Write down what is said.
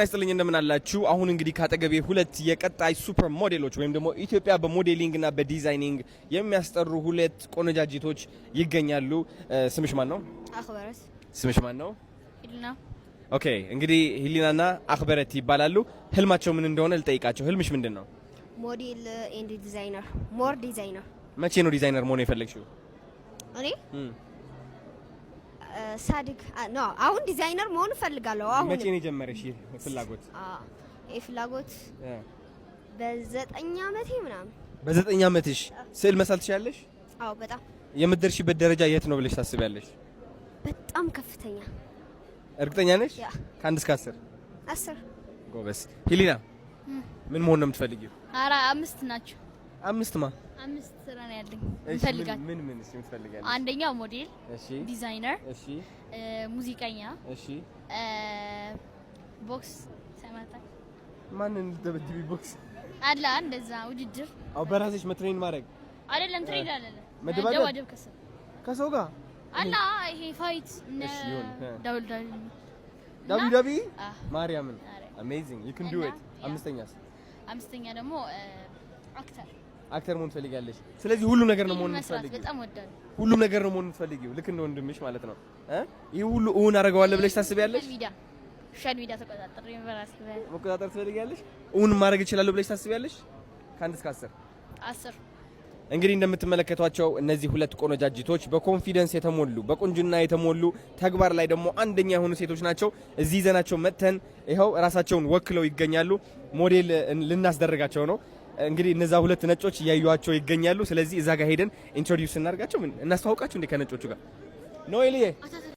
አይስጥልኝ እንደምን አላችሁ? አሁን እንግዲህ ካጠገቤ ሁለት የቀጣይ ሱፐር ሞዴሎች ወይም ደግሞ ኢትዮጵያ በሞዴሊንግ እና በዲዛይኒንግ የሚያስጠሩ ሁለት ቆነጃጅቶች ይገኛሉ። ስምሽ ማን ነው? አክበረት። ስምሽ ማን ነው? ሂሊና። ኦኬ እንግዲህ ሂሊናና አክበረት ይባላሉ። ህልማቸው ምን እንደሆነ ልጠይቃቸው። ህልምሽ ምንድን ነው? ሞዴል ኤንድ ዲዛይነር። ሞር ዲዛይነር። መቼ ነው ዲዛይነር መሆን የፈለግሽው? እኔ ሳድግ ነው። አሁን ዲዛይነር መሆን እፈልጋለሁ። አሁን መቼ ነው የጀመረሽ ፍላጎት? ፍላጎት በ9 ዓመቴ ምናምን። በ9 ዓመትሽ ስዕል መሳል ትችያለሽ? አዎ በጣም። የምትደርሺበት ደረጃ የት ነው ብለሽ ታስቢያለሽ? በጣም ከፍተኛ። እርግጠኛ ነሽ? ከ1 እስከ 10? 10። ጎበስ። ሂሊና ምን መሆን ነው የምትፈልጊው? 5 ናቸው። 5 ማ 5 ስራ ነው ያለኝ። እንፈልጋለን። ምን ምን እሺ እንፈልጋለን? አንደኛው ሞዴል፣ እሺ፣ ዲዛይነር፣ እሺ፣ ሙዚቀኛ፣ እሺ፣ ቦክስ ሰማታ። ማንን ደብድቢ? ቦክስ አላ እንደዛ ውድድር። አው በራስሽ መትሬን ማድረግ አይደለም፣ ትሬን አይደለም፣ መደባደብ ከሰው ጋር አላ። ይሄ ፋይት ዳብሊው ማርያምን አሜዚንግ ዩ ካን ዱ ኢት። አምስተኛ ደግሞ አክተር መሆን ትፈልጊያለሽ? ስለዚህ ሁሉ ነገር ነው መሆን የምትፈልጊው? በጣም ወዳለሁ። ሁሉ ነገር ነው መሆን የምትፈልጊው? ልክ እንደ ወንድምሽ ማለት ነው። ይሄ ሁሉ እውን አደርገዋለሁ ብለሽ ታስቢያለሽ? ሶሻል ሚዲያ ተቆጣጣሪ በራስ መቆጣጠር ትፈልጊያለሽ? እውን ማድረግ እችላለሁ ብለሽ ታስቢያለሽ? ከ1 እስከ 10? እንግዲህ እንደምትመለከቷቸው እነዚህ ሁለት ቆነጃጅቶች በኮንፊደንስ የተሞሉ በቁንጅና የተሞሉ ተግባር ላይ ደግሞ አንደኛ የሆኑ ሴቶች ናቸው። እዚህ ይዘናቸው መጥተን ይኸው ራሳቸውን ወክለው ይገኛሉ። ሞዴል ልናስደርጋቸው ነው። እንግዲህ እነዛ ሁለት ነጮች እያዩዋቸው ይገኛሉ። ስለዚህ እዛ ጋር ሄደን ኢንትሮዲዩስ እናርጋቸው። ምን እናስተዋውቃቸው እንደ ከነጮቹ ጋር ነው ኤሊዬ